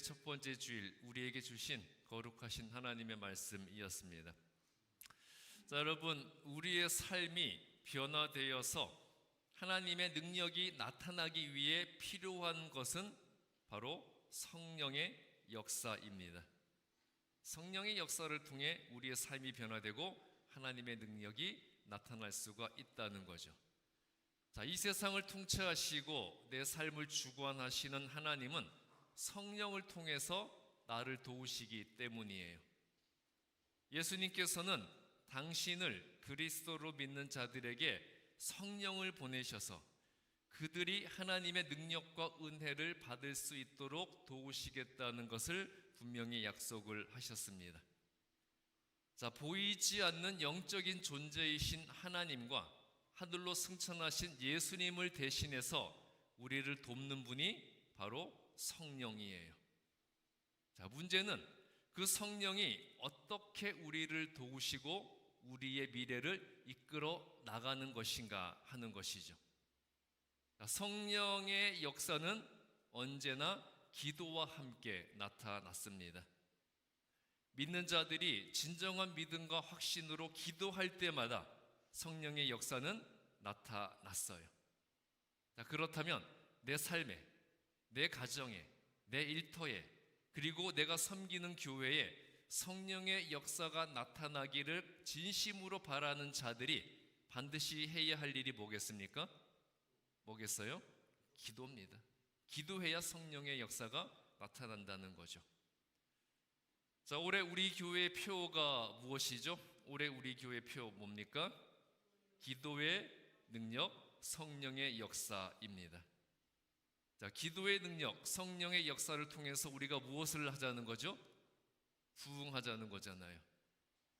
첫 번째 주일 우리에게 주신 거룩하신 하나님의 말씀이었습니다. 자, 여러분, 우리의 삶이 변화되어서 하나님의 능력이 나타나기 위해 필요한 것은 바로 성령의 역사입니다. 성령의 역사를 통해 우리의 삶이 변화되고 하나님의 능력이 나타날 수가 있다는 거죠. 자, 이 세상을 통치하시고 내 삶을 주관하시는 하나님은 성령을 통해서 나를 도우시기 때문이에요. 예수님께서는 당신을 그리스도로 믿는 자들에게 성령을 보내셔서 그들이 하나님의 능력과 은혜를 받을 수 있도록 도우시겠다는 것을 분명히 약속을 하셨습니다. 자, 보이지 않는 영적인 존재이신 하나님과 하늘로 승천하신 예수님을 대신해서 우리를 돕는 분이 바로 성령이에요. 자, 문제는 그 성령이 어떻게 우리를 도우시고 우리의 미래를 이끌어 나가는 것인가 하는 것이죠. 자, 성령의 역사는 언제나 기도와 함께 나타났습니다. 믿는 자들이 진정한 믿음과 확신으로 기도할 때마다 성령의 역사는 나타났어요. 자, 그렇다면 내 삶에, 내 가정에, 내 일터에, 그리고 내가 섬기는 교회에 성령의 역사가 나타나기를 진심으로 바라는 자들이 반드시 해야 할 일이 뭐겠습니까? 뭐겠어요? 기도입니다. 기도해야 성령의 역사가 나타난다는 거죠. 자, 올해 우리 교회의 표가 무엇이죠? 올해 우리 교회의 표 뭡니까? 기도의 능력, 성령의 역사입니다. 자, 기도의 능력, 성령의 역사를 통해서 우리가 무엇을 하자는 거죠? 부흥하자는 거잖아요.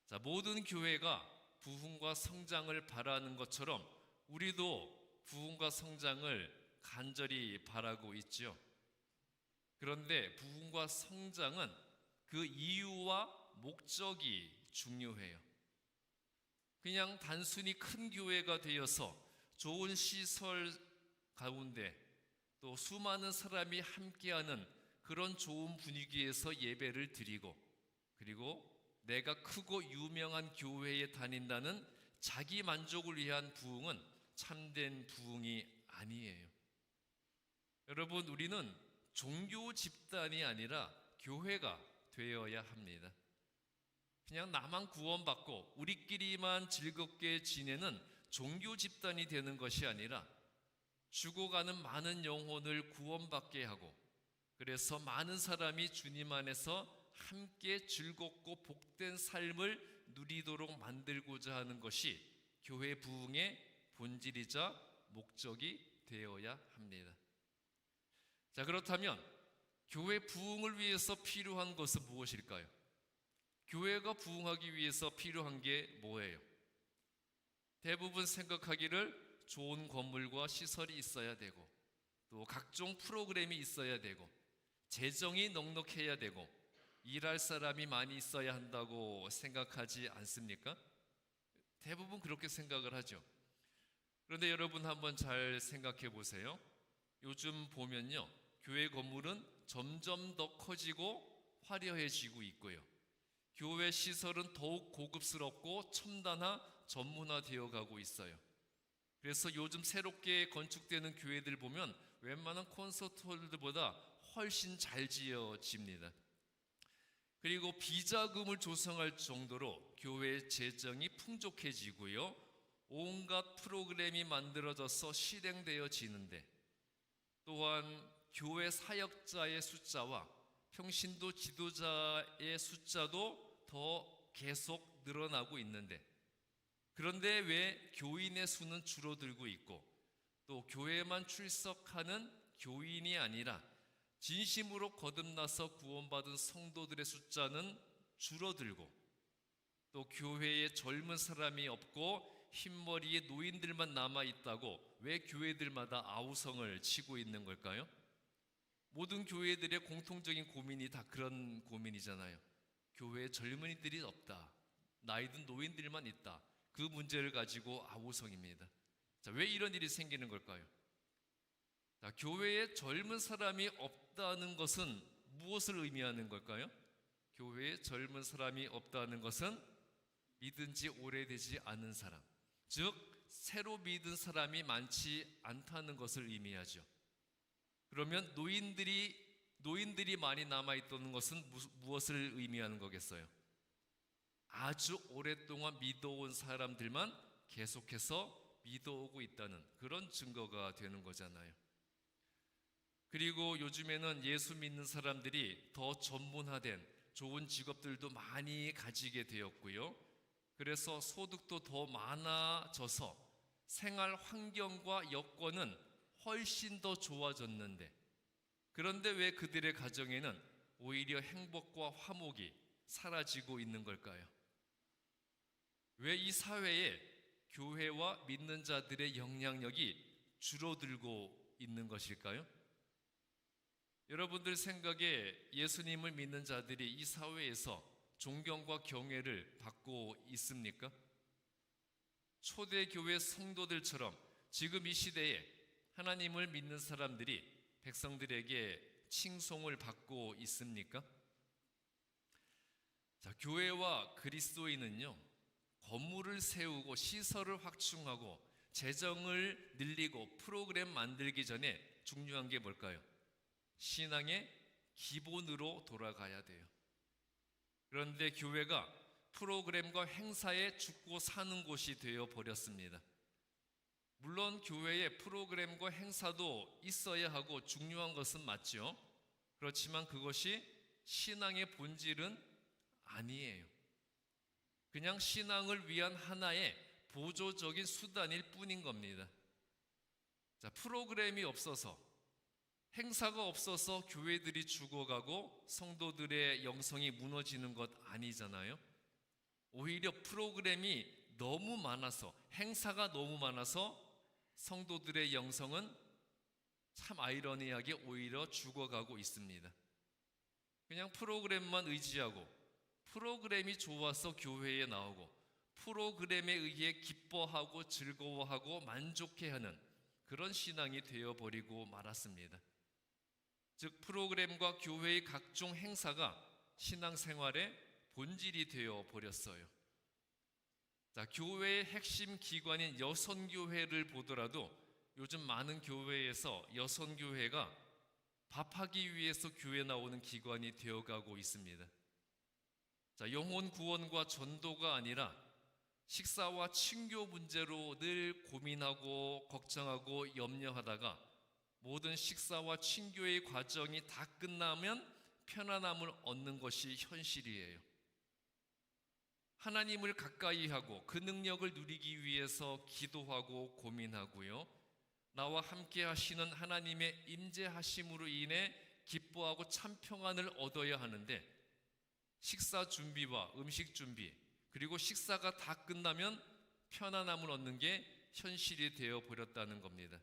자, 모든 교회가 부흥과 성장을 바라는 것처럼 우리도 부흥과 성장을 간절히 바라고 있죠. 그런데 부흥과 성장은 그 이유와 목적이 중요해요. 그냥 단순히 큰 교회가 되어서 좋은 시설 가운데 또 수많은 사람이 함께하는 그런 좋은 분위기에서 예배를 드리고, 그리고 내가 크고 유명한 교회에 다닌다는 자기 만족을 위한 부흥은 참된 부흥이 아니에요. 여러분, 우리는 종교 집단이 아니라 교회가 되어야 합니다. 그냥 나만 구원받고 우리끼리만 즐겁게 지내는 종교 집단이 되는 것이 아니라 죽어가는 많은 영혼을 구원받게 하고, 그래서 많은 사람이 주님 안에서 함께 즐겁고 복된 삶을 누리도록 만들고자 하는 것이 교회 부흥의 본질이자 목적이 되어야 합니다. 자, 그렇다면 교회 부흥을 위해서 필요한 것은 무엇일까요? 교회가 부흥하기 위해서 필요한 게 뭐예요? 대부분 생각하기를 좋은 건물과 시설이 있어야 되고, 또 각종 프로그램이 있어야 되고, 재정이 넉넉해야 되고, 일할 사람이 많이 있어야 한다고 생각하지 않습니까? 대부분 그렇게 생각을 하죠. 그런데 여러분 한번 잘 생각해 보세요. 요즘 보면요, 교회 건물은 점점 더 커지고 화려해지고 있고요, 교회 시설은 더욱 고급스럽고 첨단화, 전문화되어 가고 있어요. 그래서 요즘 새롭게 건축되는 교회들 보면 웬만한 콘서트홀들보다 훨씬 잘 지어집니다. 그리고 비자금을 조성할 정도로 교회 재정이 풍족해지고요, 온갖 프로그램이 만들어져서 실행되어지는데, 또한 교회 사역자의 숫자와 평신도 지도자의 숫자도 더 계속 늘어나고 있는데, 그런데 왜 교인의 수는 줄어들고 있고, 또 교회만 출석하는 교인이 아니라 진심으로 거듭나서 구원받은 성도들의 숫자는 줄어들고, 또 교회에 젊은 사람이 없고 흰머리의 노인들만 남아있다고 왜 교회들마다 아우성을 치고 있는 걸까요? 모든 교회들의 공통적인 고민이 다 그런 고민이잖아요. 교회에 젊은이들이 없다, 나이든 노인들만 있다, 그 문제를 가지고 아우성입니다. 자, 왜 이런 일이 생기는 걸까요? 자, 교회에 젊은 사람이 없다는 것은 무엇을 의미하는 걸까요? 교회에 젊은 사람이 없다는 것은 믿은 지 오래되지 않은 사람, 즉 새로 믿은 사람이 많지 않다는 것을 의미하죠. 그러면 노인들이 많이 남아있다는 것은 무엇을 의미하는 거겠어요? 아주 오랫동안 믿어온 사람들만 계속해서 믿어오고 있다는 그런 증거가 되는 거잖아요. 그리고 요즘에는 예수 믿는 사람들이 더 전문화된 좋은 직업들도 많이 가지게 되었고요. 그래서 소득도 더 많아져서 생활 환경과 여건은 훨씬 더 좋아졌는데, 그런데 왜 그들의 가정에는 오히려 행복과 화목이 사라지고 있는 걸까요? 왜 이 사회에 교회와 믿는 자들의 영향력이 줄어들고 있는 것일까요? 여러분들 생각에 예수님을 믿는 자들이 이 사회에서 존경과 경외를 받고 있습니까? 초대교회 성도들처럼 지금 이 시대에 하나님을 믿는 사람들이 백성들에게 칭송을 받고 있습니까? 자, 교회와 그리스도인은요, 건물을 세우고 시설을 확충하고 재정을 늘리고 프로그램 만들기 전에 중요한 게 뭘까요? 신앙의 기본으로 돌아가야 돼요. 그런데 교회가 프로그램과 행사에 죽고 사는 곳이 되어 버렸습니다. 물론 교회에 프로그램과 행사도 있어야 하고 중요한 것은 맞죠. 그렇지만 그것이 신앙의 본질은 아니에요. 그냥 신앙을 위한 하나의 보조적인 수단일 뿐인 겁니다. 자, 프로그램이 없어서, 행사가 없어서 교회들이 죽어가고 성도들의 영성이 무너지는 것 아니잖아요. 오히려 프로그램이 너무 많아서, 행사가 너무 많아서 성도들의 영성은 참 아이러니하게 오히려 죽어가고 있습니다. 그냥 프로그램만 의지하고, 프로그램이 좋아서 교회에 나오고, 프로그램에 의해 기뻐하고 즐거워하고 만족해하는 그런 신앙이 되어버리고 말았습니다. 즉 프로그램과 교회의 각종 행사가 신앙생활의 본질이 되어 버렸어요. 자, 교회의 핵심 기관인 여선교회를 보더라도 요즘 많은 교회에서 여선교회가 밥하기 위해서 교회 나오는 기관이 되어가고 있습니다. 자, 영혼 구원과 전도가 아니라 식사와 친교 문제로 늘 고민하고 걱정하고 염려하다가 모든 식사와 친교의 과정이 다 끝나면 편안함을 얻는 것이 현실이에요. 하나님을 가까이 하고 그 능력을 누리기 위해서 기도하고 고민하고요. 나와 함께 하시는 하나님의 임재하심으로 인해 기뻐하고 참 평안을 얻어야 하는데, 식사 준비와 음식 준비, 그리고 식사가 다 끝나면 편안함을 얻는 게 현실이 되어 버렸다는 겁니다.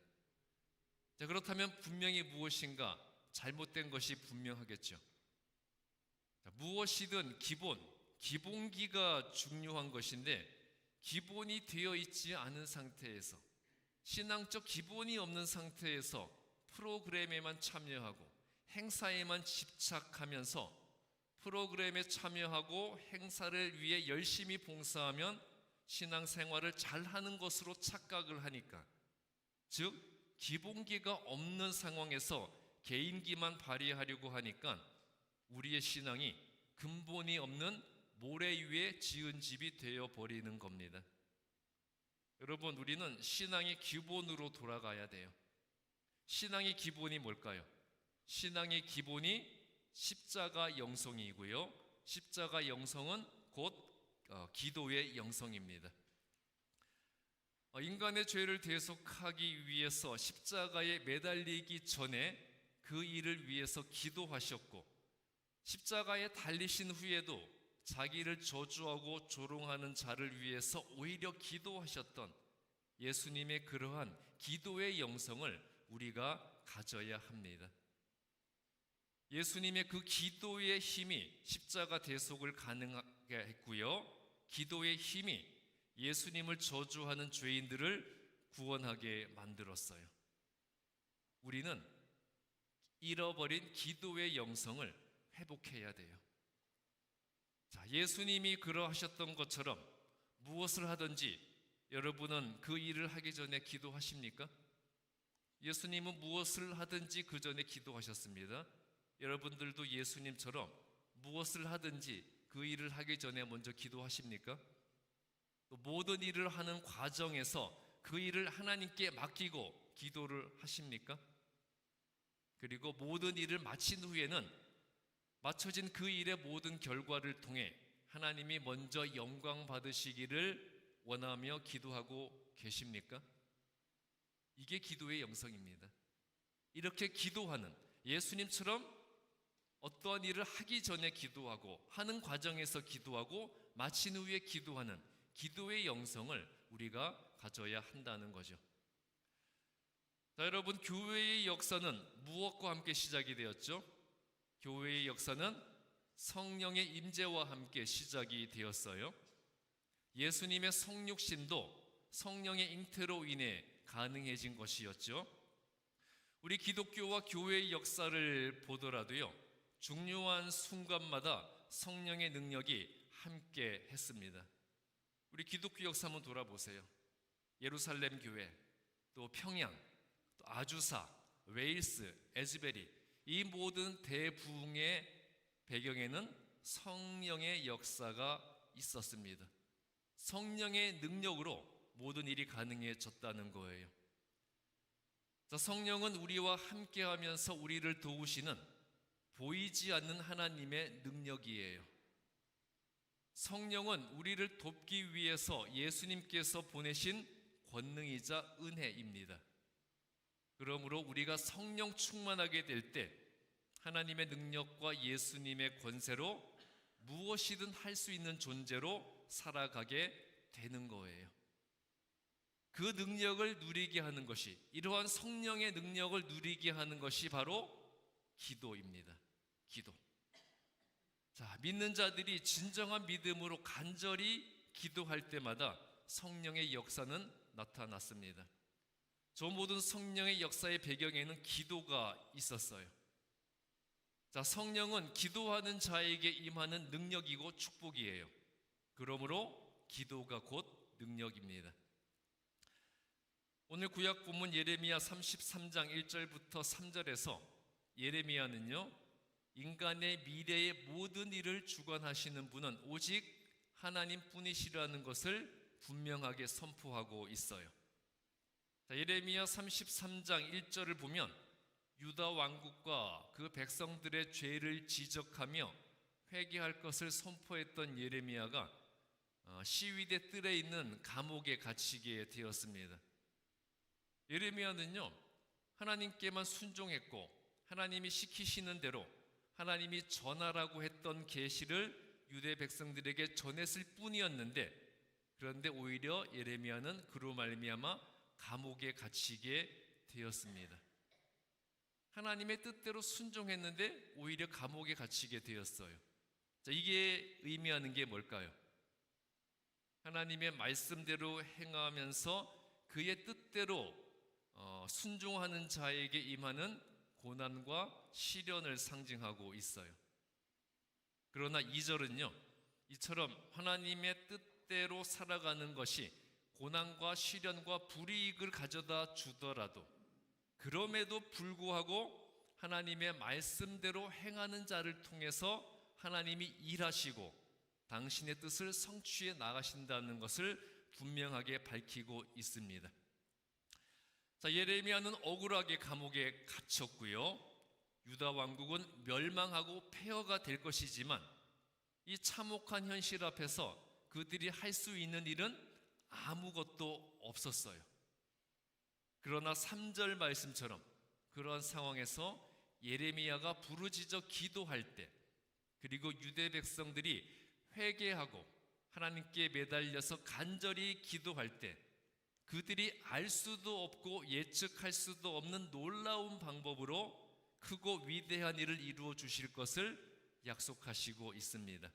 자, 그렇다면 분명히 무엇인가 잘못된 것이 분명하겠죠. 자, 무엇이든 기본기가 중요한 것인데, 기본이 되어 있지 않은 상태에서, 신앙적 기본이 없는 상태에서 프로그램에만 참여하고 행사에만 집착하면서 프로그램에 참여하고 행사를 위해 열심히 봉사하면 신앙생활을 잘하는 것으로 착각을 하니까, 즉 기본기가 없는 상황에서 개인기만 발휘하려고 하니까 우리의 신앙이 근본이 없는 모래 위에 지은 집이 되어버리는 겁니다. 여러분, 우리는 신앙의 기본으로 돌아가야 돼요. 신앙의 기본이 뭘까요? 신앙의 기본이 십자가 영성이고요, 십자가 영성은 곧 기도의 영성입니다. 인간의 죄를 대속하기 위해서 십자가에 매달리기 전에 그 일을 위해서 기도하셨고, 십자가에 달리신 후에도 자기를 저주하고 조롱하는 자를 위해서 오히려 기도하셨던 예수님의 그러한 기도의 영성을 우리가 가져야 합니다. 예수님의 그 기도의 힘이 십자가 대속을 가능하게 했고요, 기도의 힘이 예수님을 저주하는 죄인들을 구원하게 만들었어요. 우리는 잃어버린 기도의 영성을 회복해야 돼요. 자, 예수님이 그러하셨던 것처럼 무엇을 하든지 여러분은 그 일을 하기 전에 기도하십니까? 예수님은 무엇을 하든지 그 전에 기도하셨습니다. 여러분들도 예수님처럼 무엇을 하든지 그 일을 하기 전에 먼저 기도하십니까? 또 모든 일을 하는 과정에서 그 일을 하나님께 맡기고 기도를 하십니까? 그리고 모든 일을 마친 후에는 맞춰진 그 일의 모든 결과를 통해 하나님이 먼저 영광 받으시기를 원하며 기도하고 계십니까? 이게 기도의 영성입니다. 이렇게 기도하는, 예수님처럼 어떠한 일을 하기 전에 기도하고 하는 과정에서 기도하고 마친 후에 기도하는 기도의 영성을 우리가 가져야 한다는 거죠. 자, 여러분, 교회의 역사는 무엇과 함께 시작이 되었죠? 교회의 역사는 성령의 임재와 함께 시작이 되었어요. 예수님의 성육신도 성령의 잉태로 인해 가능해진 것이었죠. 우리 기독교와 교회의 역사를 보더라도요, 중요한 순간마다 성령의 능력이 함께 했습니다. 우리 기독교 역사 한번 돌아보세요. 예루살렘 교회, 또 평양, 또 아주사, 웨일스, 에즈베리, 이 모든 대부흥의 배경에는 성령의 역사가 있었습니다. 성령의 능력으로 모든 일이 가능해졌다는 거예요. 자, 성령은 우리와 함께하면서 우리를 도우시는 보이지 않는 하나님의 능력이에요. 성령은 우리를 돕기 위해서 예수님께서 보내신 권능이자 은혜입니다. 그러므로 우리가 성령 충만하게 될 때 하나님의 능력과 예수님의 권세로 무엇이든 할 수 있는 존재로 살아가게 되는 거예요. 그 능력을 누리게 하는 것이, 이러한 성령의 능력을 누리게 하는 것이 바로 기도입니다. 기도. 자, 믿는 자들이 진정한 믿음으로 간절히 기도할 때마다 성령의 역사는 나타났습니다. 저 모든 성령의 역사의 배경에는 기도가 있었어요. 자, 성령은 기도하는 자에게 임하는 능력이고 축복이에요. 그러므로 기도가 곧 능력입니다. 오늘 구약 본문 예레미야 33장 1절부터 3절에서 예레미야는요, 인간의 미래의 모든 일을 주관하시는 분은 오직 하나님뿐이시라는 것을 분명하게 선포하고 있어요. 자, 예레미야 33장 1절을 보면 유다 왕국과 그 백성들의 죄를 지적하며 회개할 것을 선포했던 예레미야가 시위대 뜰에 있는 감옥에 갇히게 되었습니다. 예레미야는요, 하나님께만 순종했고 하나님이 시키시는 대로 하나님이 전하라고 했던 계시를 유대 백성들에게 전했을 뿐이었는데, 그런데 오히려 예레미야는 그로 말미암아 감옥에 갇히게 되었습니다. 하나님의 뜻대로 순종했는데 오히려 감옥에 갇히게 되었어요. 자, 이게 의미하는 게 뭘까요? 하나님의 말씀대로 행하면서 그의 뜻대로 순종하는 자에게 임하는 고난과 시련을 상징하고 있어요. 그러나 2절은요, 이처럼 하나님의 뜻대로 살아가는 것이 고난과 시련과 불이익을 가져다 주더라도 그럼에도 불구하고 하나님의 말씀대로 행하는 자를 통해서 하나님이 일하시고 당신의 뜻을 성취해 나가신다는 것을 분명하게 밝히고 있습니다. 자, 예레미야는 억울하게 감옥에 갇혔고요, 유다 왕국은 멸망하고 폐허가 될 것이지만 이 참혹한 현실 앞에서 그들이 할 수 있는 일은 아무것도 없었어요. 그러나 3절 말씀처럼 그러한 상황에서 예레미야가 부르짖어 기도할 때, 그리고 유대 백성들이 회개하고 하나님께 매달려서 간절히 기도할 때 그들이 알 수도 없고 예측할 수도 없는 놀라운 방법으로 크고 위대한 일을 이루어 주실 것을 약속하시고 있습니다.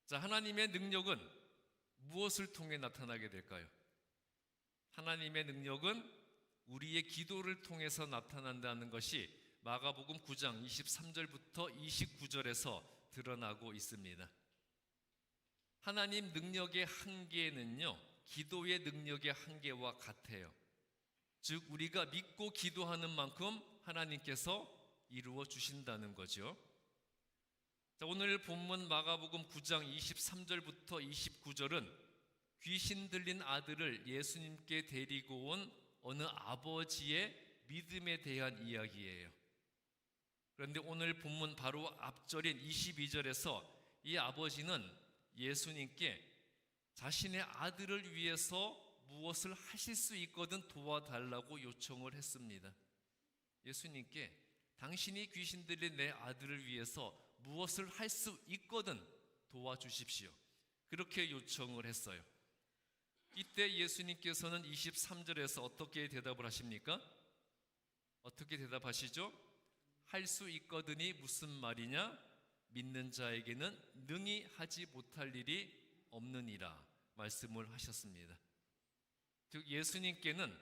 자, 하나님의 능력은 무엇을 통해 나타나게 될까요? 하나님의 능력은 우리의 기도를 통해서 나타난다는 것이 마가복음 9장 23절부터 29절에서 드러나고 있습니다. 하나님 능력의 한계는요, 기도의 능력의 한계와 같아요. 즉 우리가 믿고 기도하는 만큼 하나님께서 이루어 주신다는 거죠. 자, 오늘 본문 마가복음 9장 23절부터 29절은 귀신 들린 아들을 예수님께 데리고 온 어느 아버지의 믿음에 대한 이야기예요. 그런데 오늘 본문 바로 앞절인 22절에서 이 아버지는 예수님께 자신의 아들을 위해서 무엇을 하실 수 있거든 도와달라고 요청을 했습니다. 예수님께 당신이 귀신 들린 내 아들을 위해서 무엇을 할 수 있거든 도와주십시오. 그렇게 요청을 했어요. 이때 예수님께서는 23절에서 어떻게 대답을 하십니까? 어떻게 대답하시죠? 할 수 있거든이 무슨 말이냐? 믿는 자에게는 능히 하지 못할 일이 없느니라 말씀을 하셨습니다. 즉 예수님께는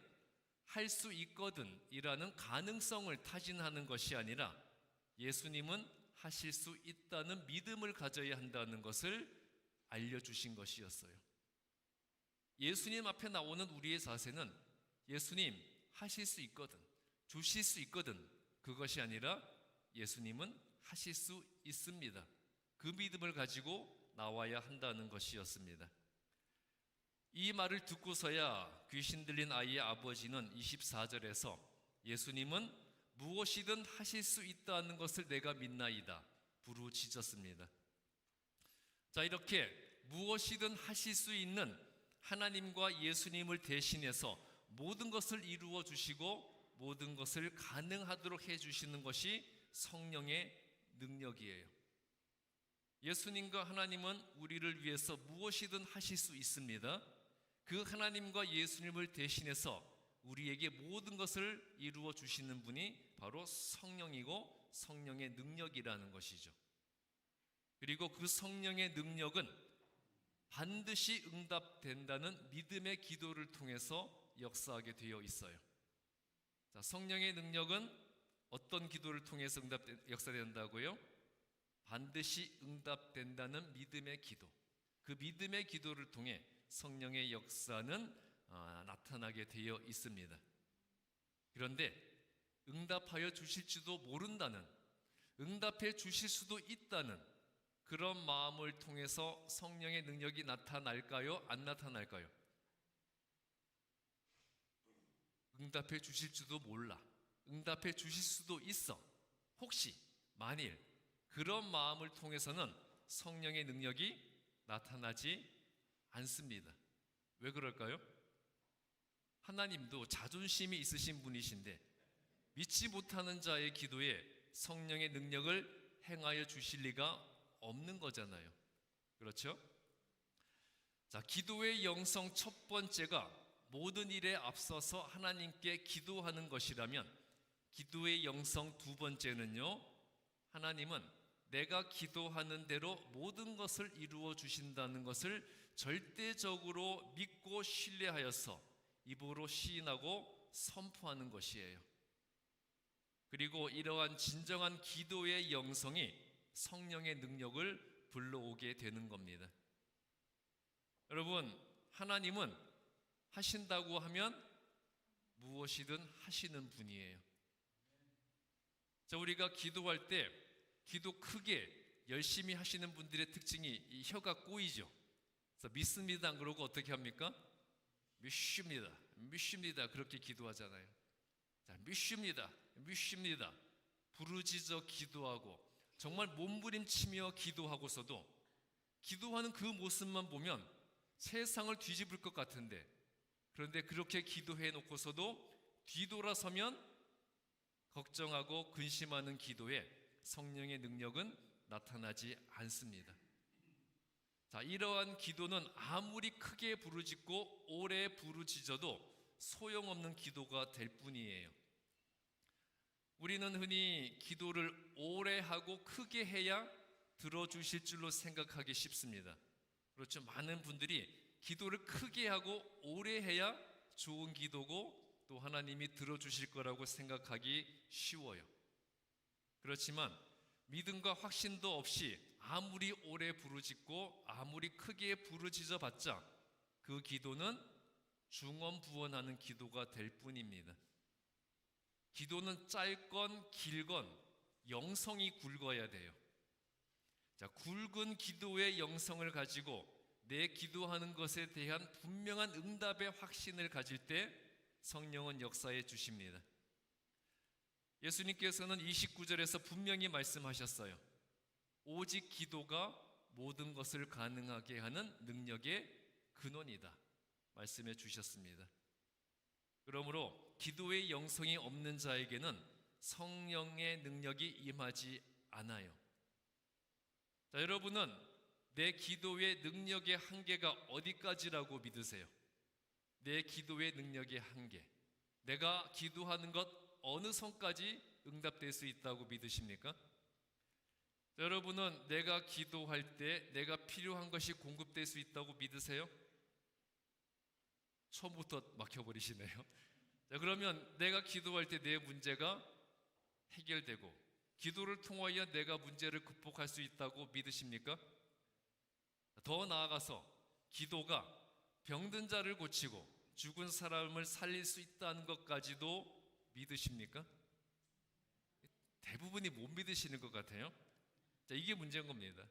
할 수 있거든이라는 가능성을 타진하는 것이 아니라 예수님은 하실 수 있다는 믿음을 가져야 한다는 것을 알려주신 것이었어요. 예수님 앞에 나오는 우리의 자세는 예수님 하실 수 있거든, 주실 수 있거든, 그것이 아니라 예수님은 하실 수 있습니다. 그 믿음을 가지고 나와야 한다는 것이었습니다. 이 말을 듣고서야 귀신 들린 아이의 아버지는 24절에서 예수님은 무엇이든 하실 수 있다는 것을 내가 믿나이다 부르짖었습니다. 자, 이렇게 무엇이든 하실 수 있는 하나님과 예수님을 대신해서 모든 것을 이루어 주시고 모든 것을 가능하도록 해주시는 것이 성령의 능력이에요. 예수님과 하나님은 우리를 위해서 무엇이든 하실 수 있습니다. 그 하나님과 예수님을 대신해서 우리에게 모든 것을 이루어 주시는 분이 바로 성령이고 성령의 능력이라는 것이죠. 그리고 그 성령의 능력은 반드시 응답된다는 믿음의 기도를 통해서 역사하게 되어 있어요. 자, 성령의 능력은 어떤 기도를 통해서 역사된다고요? 반드시 응답된다는 믿음의 기도. 그 믿음의 기도를 통해 성령의 역사는 나타나게 되어 있습니다. 그런데 응답하여 주실지도 모른다는, 응답해 주실 수도 있다는 그런 마음을 통해서 성령의 능력이 나타날까요? 안 나타날까요? 응답해 주실지도 몰라, 응답해 주실 수도 있어, 혹시 만일 그런 마음을 통해서는 성령의 능력이 나타나지 않습니다. 왜 그럴까요? 하나님도 자존심이 있으신 분이신데 믿지 못하는 자의 기도에 성령의 능력을 행하여 주실 리가 없는 거잖아요. 그렇죠? 자, 기도의 영성 첫 번째가 모든 일에 앞서서 하나님께 기도하는 것이라면, 기도의 영성 두 번째는요, 하나님은 내가 기도하는 대로 모든 것을 이루어 주신다는 것을 절대적으로 믿고 신뢰하여서 입으로 시인하고 선포하는 것이에요. 그리고 이러한 진정한 기도의 영성이 성령의 능력을 불러오게 되는 겁니다. 여러분, 하나님은 하신다고 하면 무엇이든 하시는 분이에요. 자, 우리가 기도할 때 기도 크게 열심히 하시는 분들의 특징이 이 혀가 꼬이죠. 그래서 믿습니다 안 그러고 어떻게 합니까? 믿습니다, 믿습니다 그렇게 기도하잖아요. 자, 믿습니다, 믿습니다 부르짖어 기도하고 정말 몸부림치며 기도하고서도 기도하는 그 모습만 보면 세상을 뒤집을 것 같은데, 그런데 그렇게 기도해 놓고서도 뒤돌아서면 걱정하고 근심하는 기도에 성령의 능력은 나타나지 않습니다. 자, 이러한 기도는 아무리 크게 부르짖고 오래 부르짖어도 소용없는 기도가 될 뿐이에요. 우리는 흔히 기도를 오래 하고 크게 해야 들어주실 줄로 생각하기 쉽습니다. 그렇죠. 많은 분들이 기도를 크게 하고 오래 해야 좋은 기도고 또 하나님이 들어주실 거라고 생각하기 쉬워요. 그렇지만 믿음과 확신도 없이 아무리 오래 부르짖고 아무리 크게 부르짖어 봤자 그 기도는 중언부언하는 기도가 될 뿐입니다. 기도는 짧건 길건 영성이 굵어야 돼요. 자, 굵은 기도의 영성을 가지고 내 기도하는 것에 대한 분명한 응답의 확신을 가질 때 성령은 역사해 주십니다. 예수님께서는 29절에서 분명히 말씀하셨어요. 오직 기도가 모든 것을 가능하게 하는 능력의 근원이다 말씀해 주셨습니다. 그러므로 기도의 영성이 없는 자에게는 성령의 능력이 임하지 않아요. 자, 여러분은 내 기도의 능력의 한계가 어디까지라고 믿으세요? 내 기도의 능력의 한계, 내가 기도하는 것 어느 선까지 응답될 수 있다고 믿으십니까? 여러분은 내가 기도할 때 내가 필요한 것이 공급될 수 있다고 믿으세요? 처음부터 막혀버리시네요. 자, 그러면 내가 기도할 때 내 문제가 해결되고 기도를 통하여 내가 문제를 극복할 수 있다고 믿으십니까? 더 나아가서 기도가 병든 자를 고치고 죽은 사람을 살릴 수 있다는 것까지도 믿으십니까? 대부분이 못 믿으시는 것 같아요. 자, 이게 문제인 겁니다.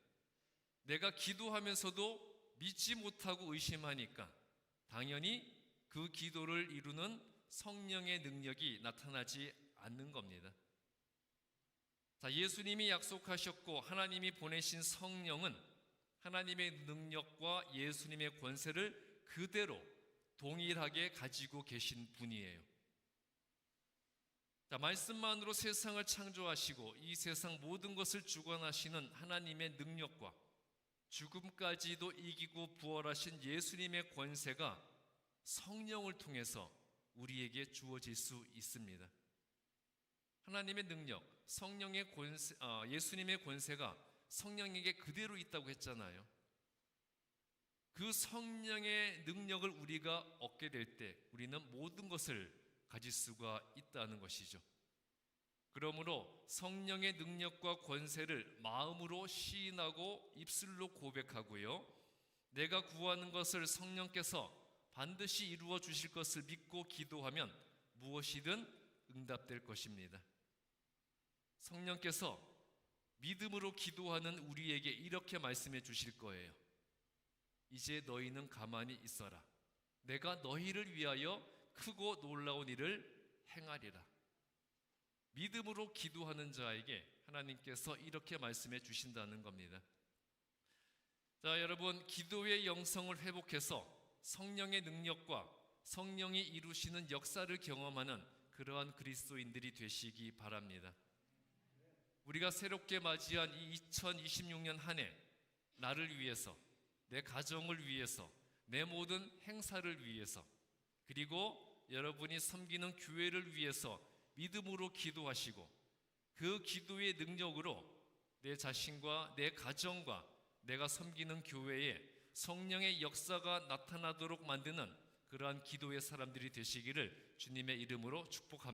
내가 기도하면서도 믿지 못하고 의심하니까 당연히 그 기도를 이루는 성령의 능력이 나타나지 않는 겁니다. 자, 예수님이 약속하셨고 하나님이 보내신 성령은 하나님의 능력과 예수님의 권세를 그대로 동일하게 가지고 계신 분이에요. 자, 말씀만으로 세상을 창조하시고 이 세상 모든 것을 주관하시는 하나님의 능력과 죽음까지도 이기고 부활하신 예수님의 권세가 성령을 통해서 우리에게 주어질 수 있습니다. 하나님의 능력, 성령의 권세, 예수님의 권세가 성령에게 그대로 있다고 했잖아요. 그 성령의 능력을 우리가 얻게 될 때 우리는 모든 것을 가질 수가 있다는 것이죠. 그러므로 성령의 능력과 권세를 마음으로 시인하고 입술로 고백하고요, 내가 구하는 것을 성령께서 반드시 이루어 주실 것을 믿고 기도하면 무엇이든 응답될 것입니다. 성령께서 믿음으로 기도하는 우리에게 이렇게 말씀해 주실 거예요. 이제 너희는 가만히 있어라. 내가 너희를 위하여 크고 놀라운 일을 행하리라. 믿음으로 기도하는 자에게 하나님께서 이렇게 말씀해 주신다는 겁니다. 자, 여러분, 기도의 영성을 회복해서 성령의 능력과 성령이 이루시는 역사를 경험하는 그러한 그리스도인들이 되시기 바랍니다. 우리가 새롭게 맞이한 이 2026년 한 해, 나를 위해서, 내 가정을 위해서, 내 모든 행사를 위해서, 그리고 여러분이 섬기는 교회를 위해서 믿음으로 기도하시고 그 기도의 능력으로 내 자신과 내 가정과 내가 섬기는 교회에 성령의 역사가 나타나도록 만드는 그러한 기도의 사람들이 되시기를 주님의 이름으로 축복합니다.